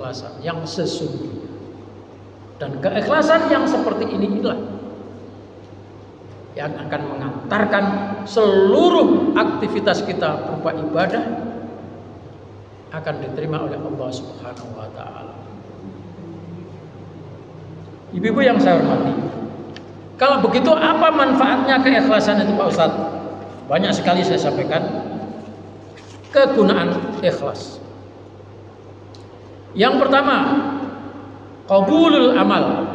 keikhlasan yang sesungguhnya. Dan keikhlasan yang seperti inilah yang akan mengantarkan seluruh aktivitas kita berupa ibadah akan diterima oleh Allah Subhanahu wa taala. Ibu-ibu yang saya hormati, kalau begitu apa manfaatnya keikhlasan itu Pak Ustadz? Banyak sekali saya sampaikan kegunaan ikhlas. Yang pertama, qabulul amal.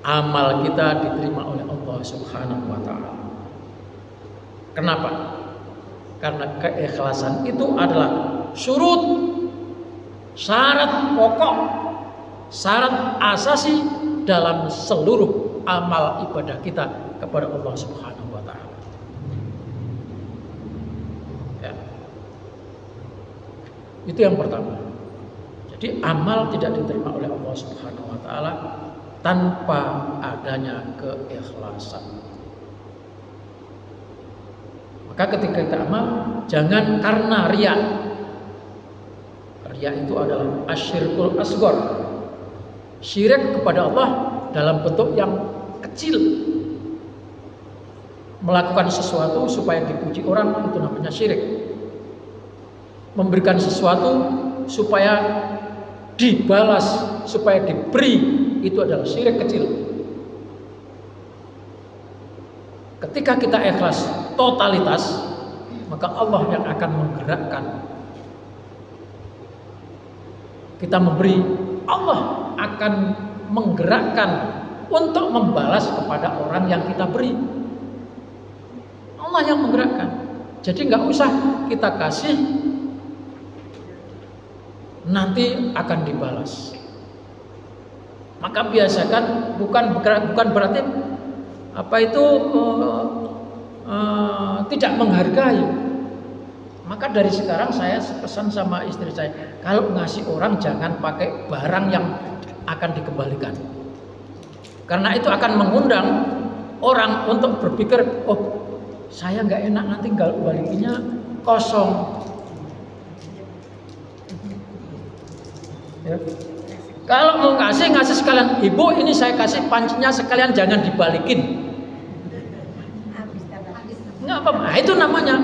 Amal kita diterima oleh Allah Subhanahu wa taala. Kenapa? Karena keikhlasan itu adalah syurut, syarat pokok, syarat asasi dalam seluruh amal ibadah kita kepada Allah Subhanahu wa taala. Ya. Itu yang pertama. Jadi amal tidak diterima oleh Allah Subhanahu wa taala tanpa adanya keikhlasan. Maka ketika kita amal, jangan karena riya. Riya itu adalah asyirkul asghar. Syirik kepada Allah dalam bentuk yang kecil. Melakukan sesuatu supaya dipuji orang itu namanya syirik. Memberikan sesuatu supaya dibalas, supaya diberi, itu adalah syirik kecil. Ketika kita ikhlas totalitas, maka Allah yang akan menggerakkan. Kita memberi, Allah akan menggerakkan untuk membalas kepada orang yang kita beri. Allah yang menggerakkan. Jadi nggak usah kita kasih, nanti akan dibalas. Maka biasakan bukan berarti apa itu tidak menghargai. Maka dari sekarang saya pesan sama istri saya, kalau ngasih orang jangan pakai barang yang akan dikembalikan. Karena itu akan mengundang orang untuk berpikir, oh saya nggak enak nanti balikinnya kosong. Ya. Kalau mau ngasih sekalian, ibu ini saya kasih pancinya sekalian jangan dibalikin. Nggak apa, nah, itu namanya.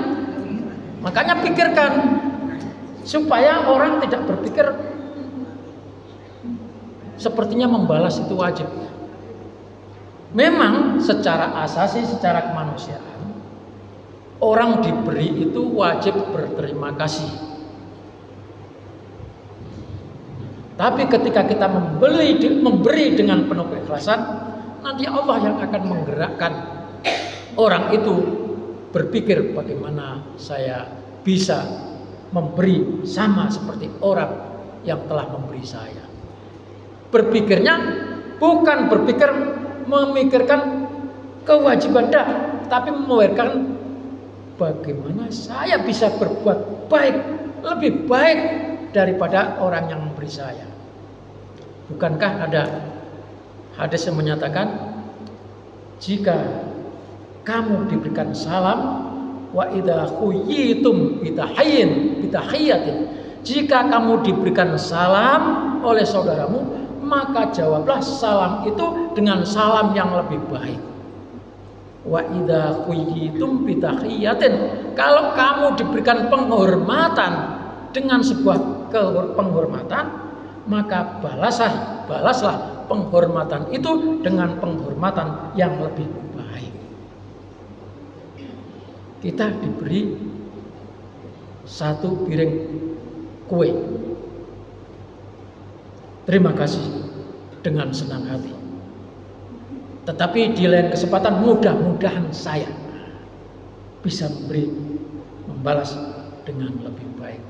Makanya pikirkan supaya orang tidak berpikir sepertinya membalas itu wajib. Memang secara asasi, secara kemanusiaan, orang diberi itu wajib berterima kasih. Tapi ketika kita memberi dengan penuh keikhlasan, nanti Allah yang akan menggerakkan orang itu berpikir bagaimana saya bisa memberi sama seperti orang yang telah memberi saya. Berpikirnya bukan memikirkan kewajiban tapi memikirkan bagaimana saya bisa berbuat baik, lebih baik daripada orang yang memberi saya. Bukankah ada hadis yang menyatakan jika kamu diberikan salam wa idza khuyyitum bitahiyatin, jika kamu diberikan salam oleh saudaramu, maka jawablah salam itu dengan salam yang lebih baik. Wa idza khuyyitum bitahiyatin, kalau kamu diberikan penghormatan dengan sebuah penghormatan, maka balaslah penghormatan itu dengan penghormatan yang lebih baik. Kita diberi satu piring kue, terima kasih dengan senang hati. Tetapi di lain kesempatan mudah-mudahan saya bisa membalas dengan lebih baik.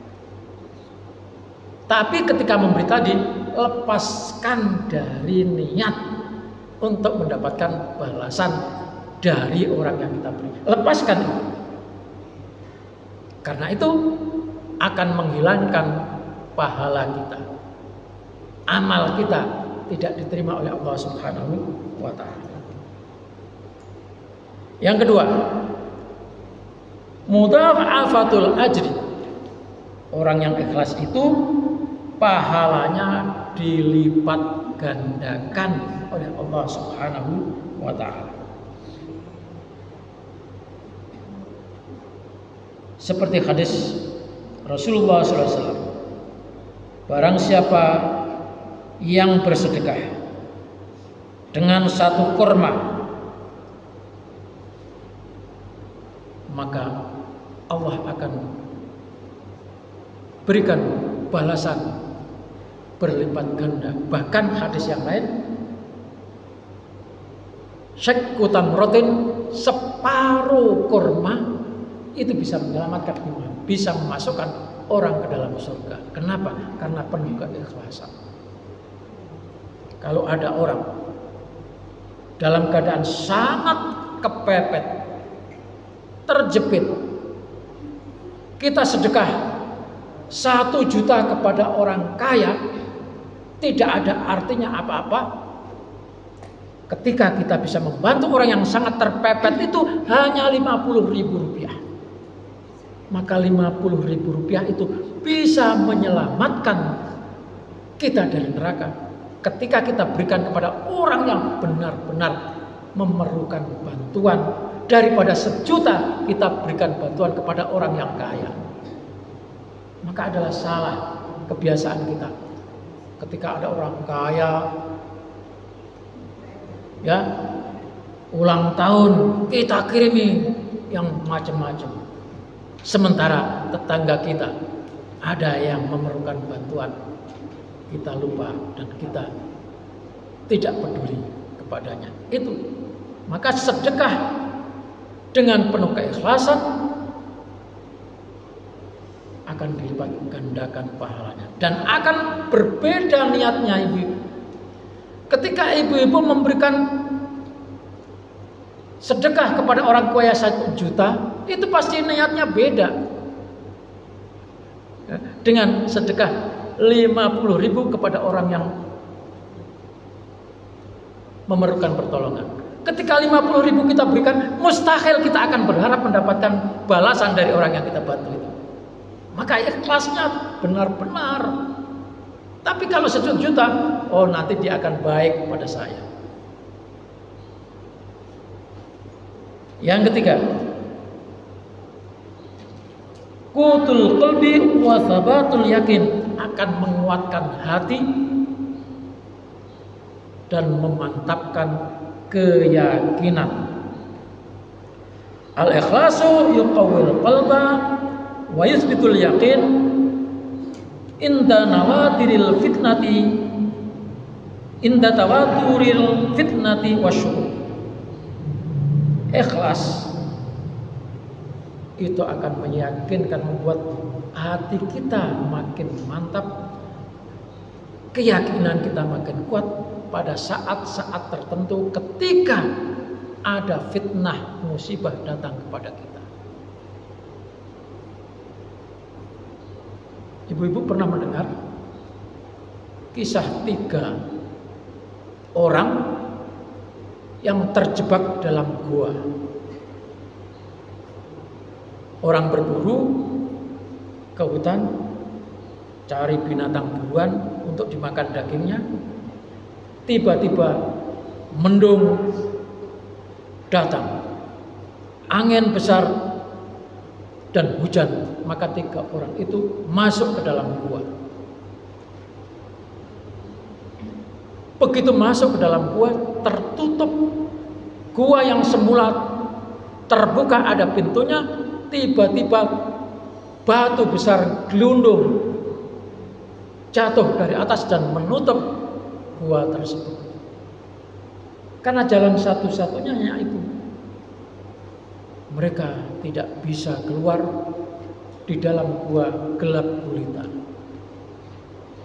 Tapi ketika memberi tadi, lepaskan dari niat untuk mendapatkan balasan dari orang yang kita beri. Lepaskan itu. Karena itu akan menghilangkan pahala kita. Amal kita tidak diterima oleh Allah Subhanahu wa ta'ala. Yang kedua, mudha'afatul ajri. Orang yang ikhlas itu pahalanya dilipat gandakan oleh Allah Subhanahu wa ta'ala. Seperti hadis Rasulullah SAW, barang siapa yang bersedekah dengan satu kurma, maka Allah akan berikan balasan berlipat ganda. Bahkan hadis yang lain, syakku tamrotin, separuh kurma itu bisa menyelamatkan iman, bisa memasukkan orang ke dalam surga. Kenapa? Karena penuh keikhlasan. Kalau ada orang dalam keadaan sangat kepepet, terjepit, kita sedekah 1 juta kepada orang kaya, tidak ada artinya apa-apa ketika kita bisa membantu orang yang sangat terpepet itu hanya 50.000 rupiah. Maka 50.000 rupiah itu bisa menyelamatkan kita dari neraka ketika kita berikan kepada orang yang benar-benar memerlukan bantuan, daripada 1 juta kita berikan bantuan kepada orang yang kaya. Maka adalah salah kebiasaan kita ketika ada orang kaya, ya, ulang tahun kita kirimi yang macam-macam, sementara tetangga kita ada yang memerlukan bantuan, kita lupa dan kita tidak peduli kepadanya. Itu maka sedekah dengan penuh keikhlasan akan dilipat gandakan pahalanya, dan akan berbeda niatnya ibu-ibu. Ketika ibu-ibu memberikan sedekah kepada orang kaya 1 juta, itu pasti niatnya beda dengan sedekah 50.000 kepada orang yang memerlukan pertolongan. Ketika 50.000 kita berikan, mustahil kita akan berharap mendapatkan balasan dari orang yang kita bantu itu. Maka ikhlasnya benar-benar. Tapi kalau 1 juta, oh nanti dia akan baik pada saya. Yang ketiga, qutul qalbi wa thabatul yakin, akan menguatkan hati dan memantapkan keyakinan. Al-ikhlasu yuqawwil qalba wa yuthbitul yaqin inda nawatiril fitnati, inda tawaturil fitnati wasyukur. Ikhlas itu akan meyakinkan, membuat hati kita makin mantap, keyakinan kita makin kuat pada saat-saat tertentu ketika ada fitnah musibah datang kepada kita. Ibu-ibu pernah mendengar kisah 3 orang yang terjebak dalam gua. Orang berburu ke hutan, cari binatang buruan untuk dimakan dagingnya. Tiba-tiba mendung datang, angin besar dan hujan. Maka 3 orang itu masuk ke dalam gua. Begitu masuk ke dalam gua, tertutup. Gua yang semula terbuka ada pintunya, tiba-tiba batu besar gelundung jatuh dari atas dan menutup gua tersebut. Karena jalan satu-satunya hanya itu. Mereka tidak bisa keluar, di dalam gua gelap gulita.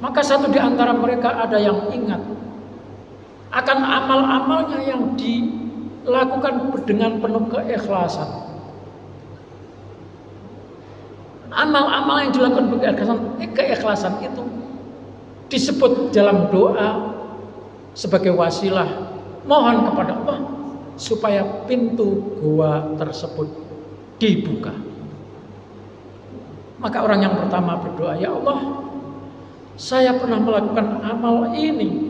Maka satu di antara mereka ada yang ingat akan amal-amalnya yang dilakukan dengan penuh keikhlasan. Amal-amal yang dilakukan keikhlasan itu disebut dalam doa sebagai wasilah mohon kepada Allah supaya pintu gua tersebut dibuka. Maka orang yang pertama berdoa, ya Allah, saya pernah melakukan amal ini.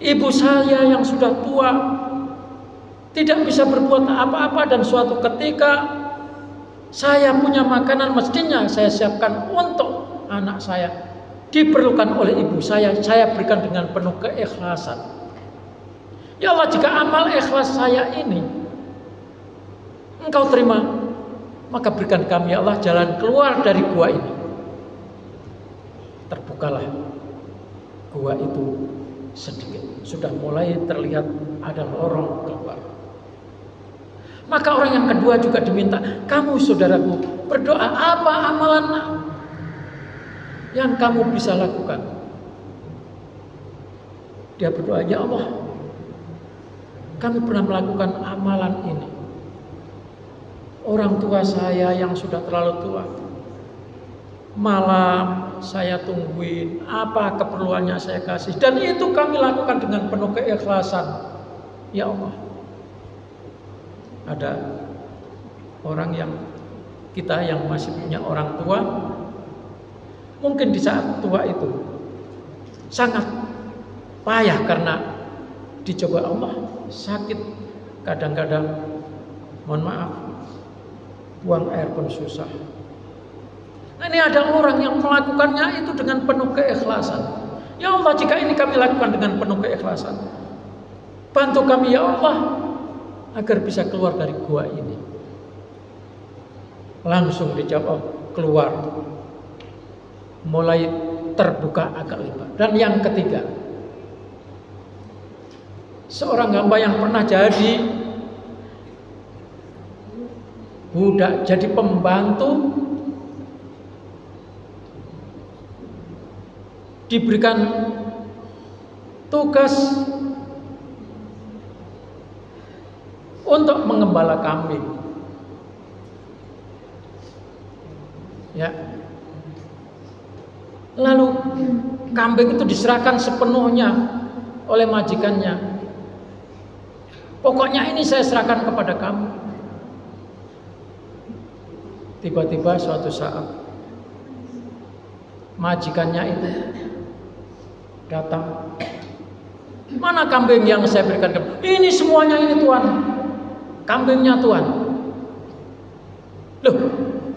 Ibu saya yang sudah tua tidak bisa berbuat apa-apa, dan suatu ketika saya punya makanan mestinya saya siapkan untuk anak saya, diperlukan oleh ibu saya berikan dengan penuh keikhlasan. Ya Allah, jika amal ikhlas saya ini Engkau terima, maka berikan kami ya Allah jalan keluar dari gua ini. Terbukalah gua itu sedikit, sudah mulai terlihat ada lorong keluar. Maka orang yang kedua juga diminta, kamu saudaraku berdoa, apa amalan yang kamu bisa lakukan? Dia berdoa, ya Allah, kami pernah melakukan amalan ini. Orang tua saya yang sudah terlalu tua, malam saya tungguin, apa keperluannya saya kasih, dan itu kami lakukan dengan penuh keikhlasan. Ya Allah, ada orang yang kita yang masih punya orang tua, mungkin di saat tua itu sangat payah karena dicoba Allah, sakit, kadang-kadang mohon maaf buang air pun susah. Nah, ini ada orang yang melakukannya itu dengan penuh keikhlasan. Ya Allah, jika ini kami lakukan dengan penuh keikhlasan, bantu kami ya Allah agar bisa keluar dari gua ini. Langsung dijawab, keluar, mulai terbuka agak lebar. Dan yang ketiga, seorang hamba yang pernah jadi budak, jadi pembantu, diberikan tugas untuk mengembala kambing. Ya. Lalu kambing itu diserahkan sepenuhnya oleh majikannya. Pokoknya ini saya serahkan kepada kamu. Tiba-tiba suatu saat majikannya itu datang. Mana kambing yang saya berikan? Ini semuanya ini Tuan. Kambingnya Tuan. Loh,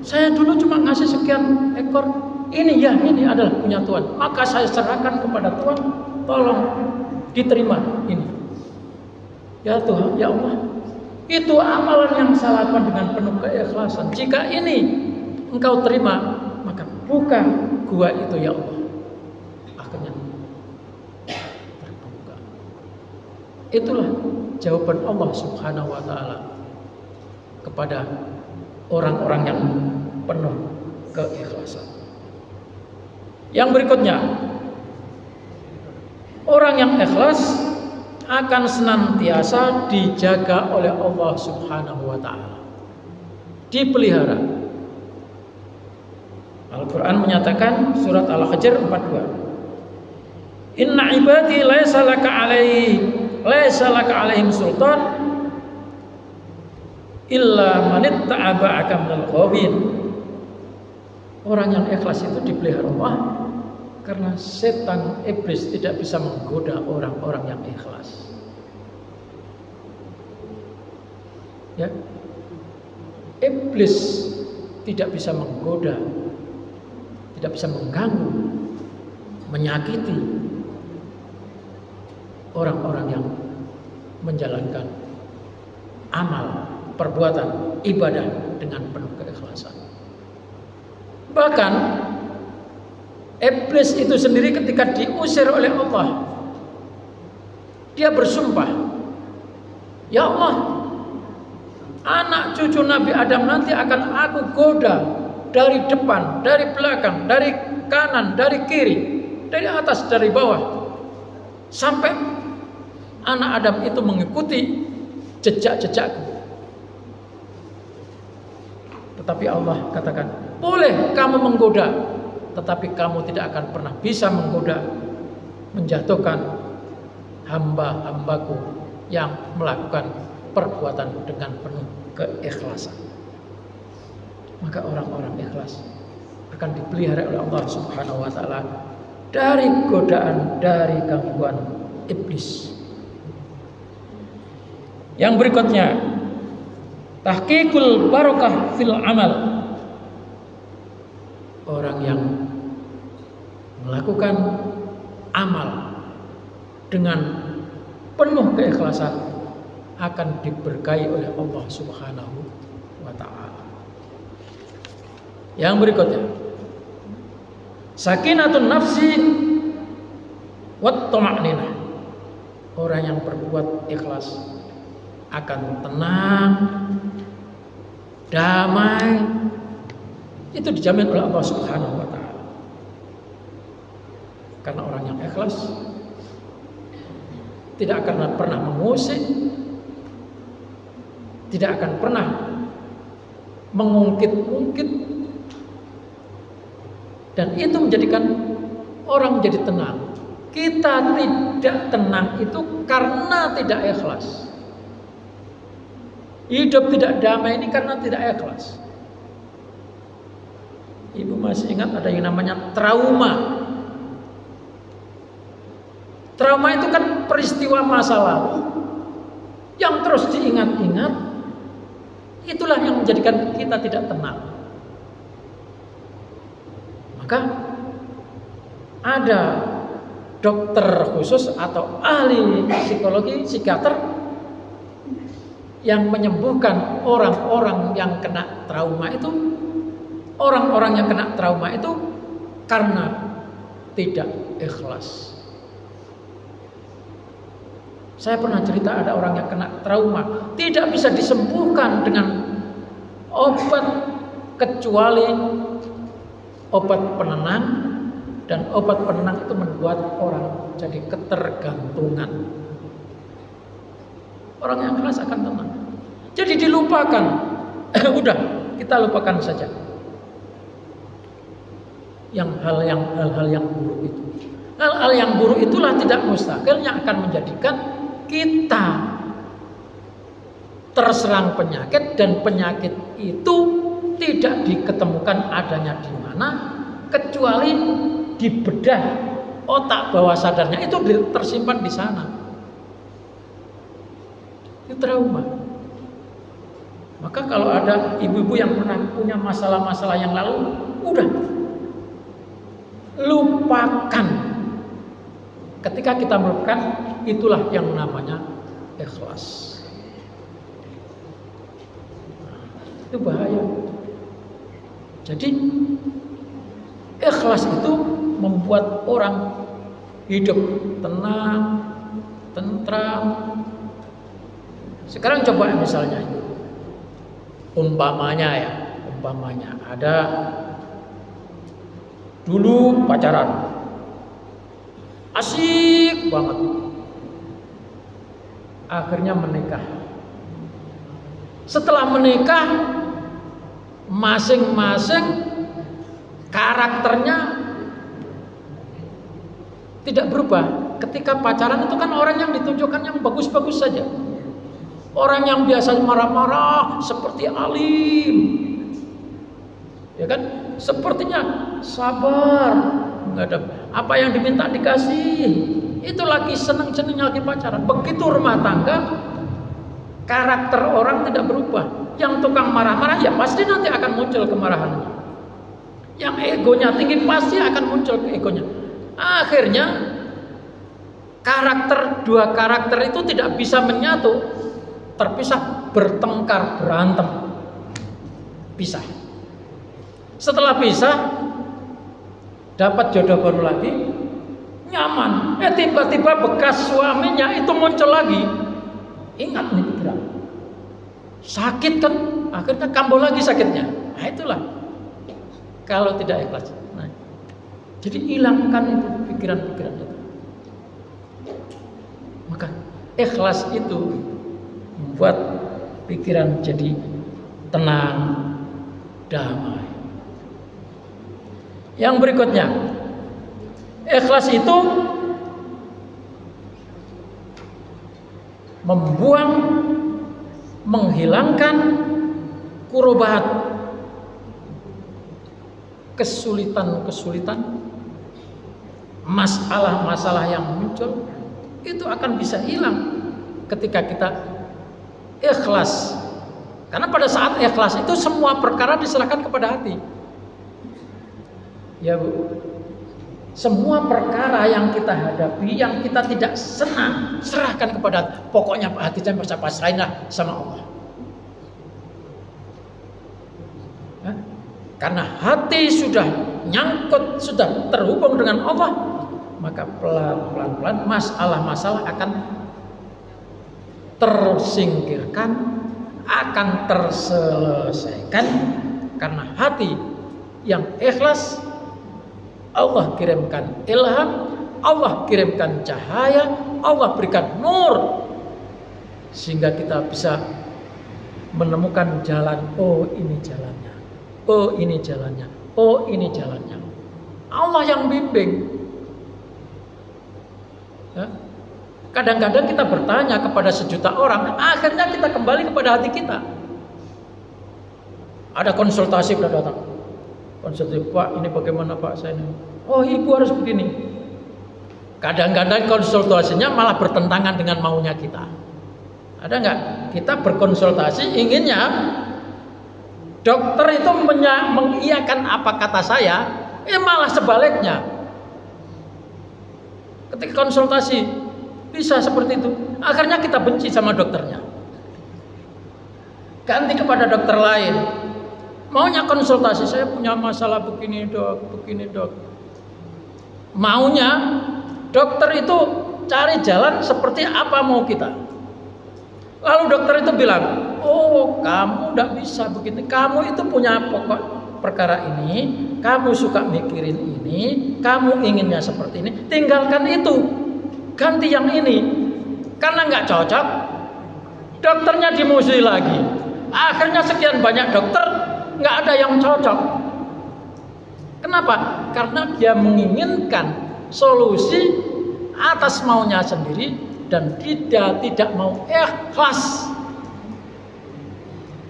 saya dulu cuma ngasih sekian ekor. Ini ya, ini adalah punya Tuan. Maka saya serahkan kepada Tuan. Tolong diterima ini. Ya Tuhan, ya Allah, itu amalan yang saya lakukan dengan penuh keikhlasan. Jika ini Engkau terima, maka buka gua itu ya Allah. Akhirnya terbuka. Itulah jawaban Allah Subhanahu wa ta'ala kepada orang-orang yang penuh keikhlasan. Yang berikutnya, orang yang ikhlas akan senantiasa dijaga oleh Allah Subhanahu wa ta'ala, dipelihara. Al-Quran menyatakan, surat Al-Hijr 42, Inna ibadi laisa laka alaihim sultan illa manitta'aba'aka minal ghawin. Orang yang ikhlas itu dipelihara Allah karena setan iblis tidak bisa menggoda orang-orang yang ikhlas. Ya, iblis tidak bisa menggoda, tidak bisa mengganggu, menyakiti orang-orang yang menjalankan amal, perbuatan, ibadah dengan penuh keikhlasan. Bahkan iblis itu sendiri ketika diusir oleh Allah, dia bersumpah, ya Allah, anak cucu Nabi Adam nanti akan aku goda dari depan, dari belakang, dari kanan, dari kiri, dari atas, dari bawah, sampai anak Adam itu mengikuti jejak-jejakku. Tetapi Allah katakan, boleh kamu menggoda, tetapi kamu tidak akan pernah bisa menggoda, menjatuhkan hamba-hambaku yang melakukan perbuatan dengan penuh keikhlasan. Maka orang-orang ikhlas akan dipelihara oleh Allah Subhanahu wa taala dari godaan, dari gangguan iblis. Yang berikutnya, tahqiqul barakah fil amal. Orang yang melakukan amal dengan penuh keikhlasan akan diberkahi oleh Allah Subhanahu wa taala. Yang berikutnya, sakinatun nafsi wat tama'ninah. Orang yang berbuat ikhlas akan tenang, damai. Itu dijamin oleh Allah Subhanahu wa taala. Karena orang yang ikhlas tidak akan pernah mengusik, tidak akan pernah mengungkit-ungkit, dan itu menjadikan orang menjadi tenang. Kita tidak tenang itu karena tidak ikhlas. Hidup tidak damai ini karena tidak ikhlas. Ibu masih ingat ada yang namanya trauma. Trauma itu kan peristiwa masa lalu yang terus diingat-ingat. Itulah yang menjadikan kita tidak tenang. Maka ada dokter khusus atau ahli psikologi, psikiater yang menyembuhkan orang-orang yang kena trauma itu. Orang-orang yang kena trauma itu karena tidak ikhlas. Saya pernah cerita ada orang yang kena trauma, tidak bisa disembuhkan dengan obat kecuali obat penenang, dan obat penenang itu membuat orang jadi ketergantungan. Orang yang ikhlas akan tenang. Jadi dilupakan. Udah, kita lupakan saja. Hal-hal yang buruk itu. Hal-hal yang buruk itulah tidak mustahil yang akan menjadikan kita terserang penyakit, dan penyakit itu tidak diketemukan adanya di mana kecuali di bedah otak bawah sadarnya, itu tersimpan di sana. Itu trauma. Maka kalau ada ibu-ibu yang pernah punya masalah-masalah yang lalu, udah lupakan. Ketika kita melupakan, itulah yang namanya ikhlas. Itu bahaya. Jadi ikhlas itu membuat orang hidup tenang, tentram. Sekarang coba misalnya umpamanya ada dulu pacaran, asik banget, akhirnya menikah. Setelah menikah, masing-masing karakternya tidak berubah. Ketika pacaran itu kan orang yang ditunjukkan yang bagus-bagus saja. Orang yang biasa marah-marah seperti alim, ya kan? Sepertinya sabar, nggak ada apa yang diminta dikasih. Itu lagi seneng-senengnya lagi pacaran. Begitu rumah tangga, karakter orang tidak berubah. Yang tukang marah-marah ya pasti nanti akan muncul kemarahannya. Yang egonya tinggi pasti akan muncul ke egonya. Akhirnya dua karakter itu tidak bisa menyatu, terpisah, bertengkar, berantem, pisah. Setelah pisah, dapat jodoh baru lagi, nyaman. Tiba-tiba bekas suaminya itu muncul lagi. Ingat nih pikiran, sakit kan, akhirnya kambuh lagi sakitnya. Nah itulah kalau tidak ikhlas. Nah, jadi hilangkan itu pikiran-pikiran itu. Maka ikhlas itu membuat pikiran jadi tenang, damai. Yang berikutnya, ikhlas itu menghilangkan kurubat. kesulitan-kesulitan, masalah-masalah yang muncul itu akan bisa hilang ketika kita ikhlas. Karena pada saat ikhlas itu semua perkara diserahkan kepada hati. Ya Bu, semua perkara yang kita hadapi, yang kita tidak senang, serahkan kepada hati. Pokoknya hati saya pasrahkanlah sama Allah. Karena hati sudah nyangkut, sudah terhubung dengan Allah, maka pelan-pelan masalah-masalah akan tersingkirkan, akan terselesaikan. Karena hati yang ikhlas, Allah kirimkan ilham, Allah kirimkan cahaya, Allah berikan nur, sehingga kita bisa menemukan jalan. Oh, ini jalannya. Oh, ini jalannya. Oh, ini jalannya. Allah yang bimbing. Ya. Kadang-kadang kita bertanya kepada sejuta orang, akhirnya kita kembali kepada hati kita. Ada konsultasi sudah datang. Konsultasi, Pak, ini bagaimana Pak saya ini? Oh, Ibu harus begini. Kadang-kadang konsultasinya malah bertentangan dengan maunya kita. Ada nggak? Kita berkonsultasi inginnya dokter itu mengiyakan apa kata saya, malah sebaliknya. Ketika konsultasi bisa seperti itu, akhirnya kita benci sama dokternya. Ganti kepada dokter lain. Maunya konsultasi, saya punya masalah begini dok. Maunya dokter itu cari jalan seperti apa mau kita. Lalu dokter itu bilang, oh kamu tidak bisa begini, kamu itu punya pokok perkara ini, kamu suka mikirin ini, kamu inginnya seperti ini, tinggalkan itu, ganti yang ini. Karena nggak cocok, dokternya dimusuhi lagi. Akhirnya sekian banyak dokter, nggak ada yang cocok. Kenapa? Karena dia menginginkan solusi atas maunya sendiri, dan dia tidak mau ikhlas,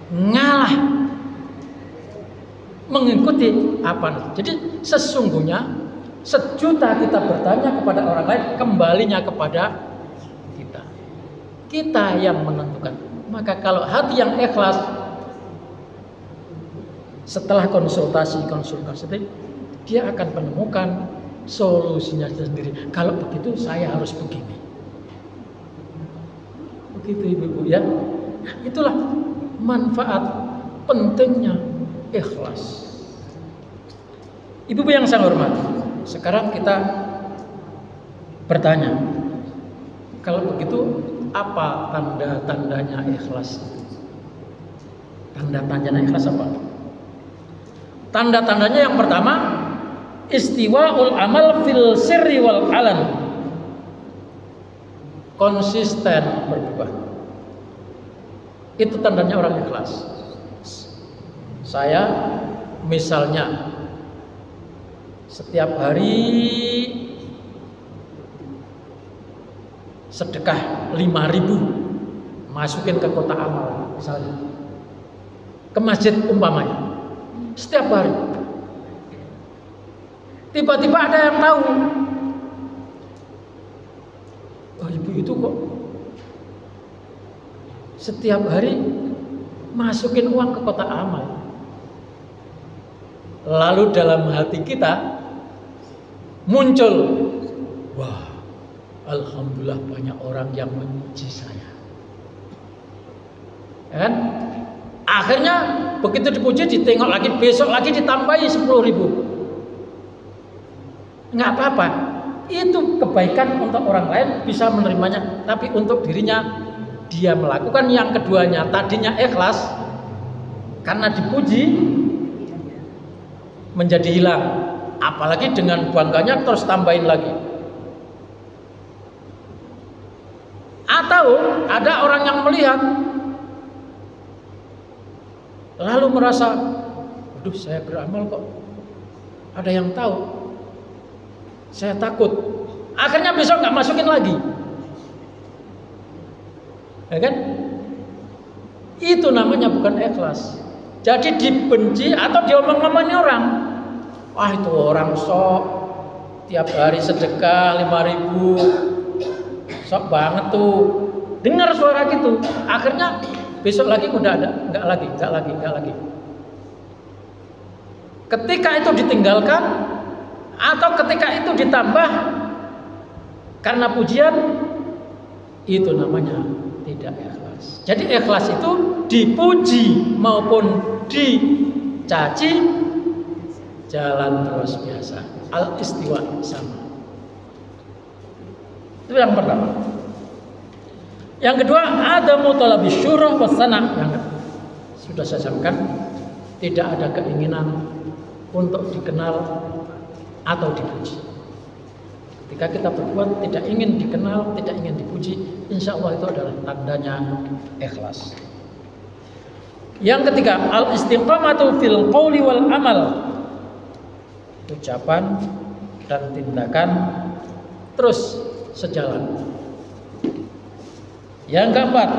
ngalah mengikuti apa. Jadi sesungguhnya sejuta kita bertanya kepada orang lain, kembalinya kepada kita. Kita yang menentukan. Maka kalau hati yang ikhlas, setelah konsultasi dia akan menemukan solusinya sendiri. Kalau begitu saya harus begini. Begitu ibu-ibu ya. Itulah manfaat pentingnya ikhlas. Ibu-ibu yang saya hormati, sekarang kita bertanya, kalau begitu apa tanda-tandanya ikhlas? Tanda-tandanya ikhlas apa? Tanda-tandanya yang pertama, istiwa'ul amal fil sirri wal alan. Konsisten berubah. Itu tandanya orang ikhlas. Saya misalnya setiap hari sedekah 5.000 masukin ke kotak amal misalnya, ke masjid umpamanya, setiap hari. Tiba-tiba ada yang tahu, oh ibu itu kok setiap hari masukin uang ke kotak amal. Lalu dalam hati kita muncul, wah, alhamdulillah banyak orang yang memuji saya. Kan? Akhirnya begitu dipuji, ditengok lagi, besok lagi ditambahi 10.000. Nggak apa-apa. Itu kebaikan untuk orang lain bisa menerimanya, tapi untuk dirinya dia melakukan yang keduanya, tadinya ikhlas karena dipuji menjadi hilang, apalagi dengan bangganya terus tambahin lagi. Atau ada orang yang melihat lalu merasa, aduh saya beramal kok ada yang tahu, saya takut, akhirnya besok nggak masukin lagi, ya kan? Itu namanya bukan ikhlas. Jadi dibenci atau diomong-omongin orang. Wah itu orang sok tiap hari sedekah 5.000, sok banget tuh. Dengar suara gitu, akhirnya besok lagi udah ada, enggak lagi. Ketika itu ditinggalkan atau ketika itu ditambah karena pujian, itu namanya tidak ikhlas. Jadi ikhlas itu dipuji maupun dicaci jalan terus biasa. Al-istiwa sama. Itu yang pertama. Yang kedua, adamu talabi syurah wasana. Yang sudah saya sampaikan, tidak ada keinginan untuk dikenal atau dipuji. Ketika kita berbuat tidak ingin dikenal, tidak ingin dipuji, insya Allah itu adalah tandanya ikhlas. Yang ketiga, al-istiqamatu fil qawli wal amal. Ucapan dan tindakan terus sejalan. Yang keempat,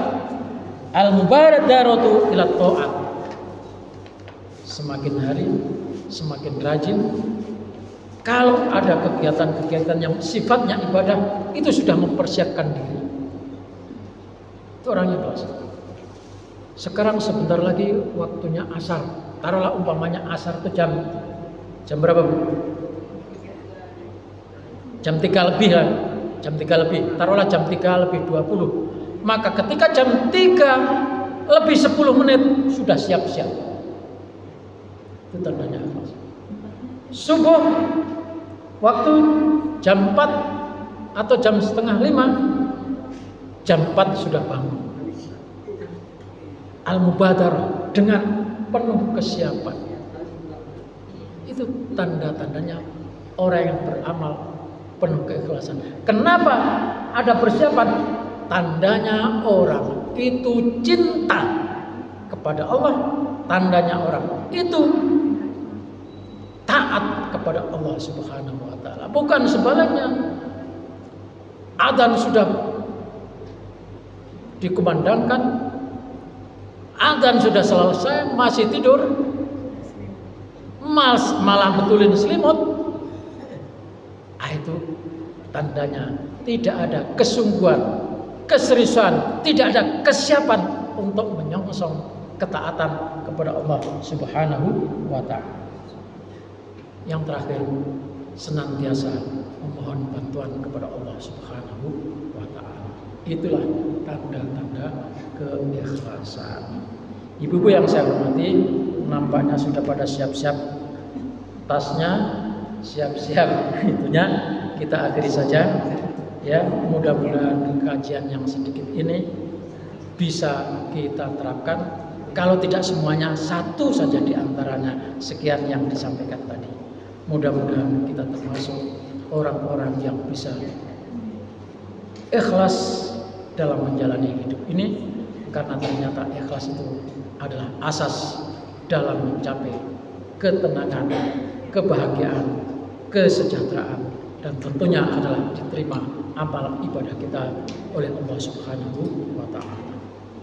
al-mubadaratu ila ta'at. Semakin hari semakin rajin. Kalau ada kegiatan-kegiatan yang sifatnya ibadah, itu sudah mempersiapkan diri. Itu orangnya ikhlas. Sekarang sebentar lagi waktunya asar. Taruhlah umpamanya asar itu jam berapa, Bu? Jam 3 lebih lah. Jam 3 lebih. Taruhlah jam 3 lebih 20. Maka ketika jam 3 lebih 10 menit sudah siap-siap. Itu tandanya ikhlas. Subuh waktu jam 4 atau jam setengah 5, jam 4 sudah bangun. Al-mubadarah dengan penuh kesiapan. Itu tanda-tandanya orang yang beramal penuh keikhlasan. Kenapa ada persiapan? Tandanya orang itu cinta kepada Allah. Tandanya orang itu taat kepada Allah Subhanahu wa taala. Bukan sebaliknya. Adzan sudah dikumandangkan, adzan sudah selesai, masih tidur, malah betulin selimut. Itu tandanya tidak ada kesungguhan, keseriusan, tidak ada kesiapan untuk menyongsong ketaatan kepada Allah Subhanahu wa taala. Yang terakhir, senantiasa memohon bantuan kepada Allah Subhanahu wa taala. Itulah tanda-tanda keikhlasan. Ibu-ibu yang saya hormati, nampaknya sudah pada siap-siap tasnya, siap-siap itunya. Kita akhiri saja ya. Mudah-mudahan kajian yang sedikit ini bisa kita terapkan. Kalau tidak semuanya, satu saja di antaranya sekian yang disampaikan tadi. Mudah-mudahan kita termasuk orang-orang yang bisa ikhlas dalam menjalani hidup ini, karena ternyata ikhlas itu adalah asas dalam mencapai ketenangan, kebahagiaan, kesejahteraan, dan tentunya adalah diterima amal ibadah kita oleh Allah Subhanahu wa taala.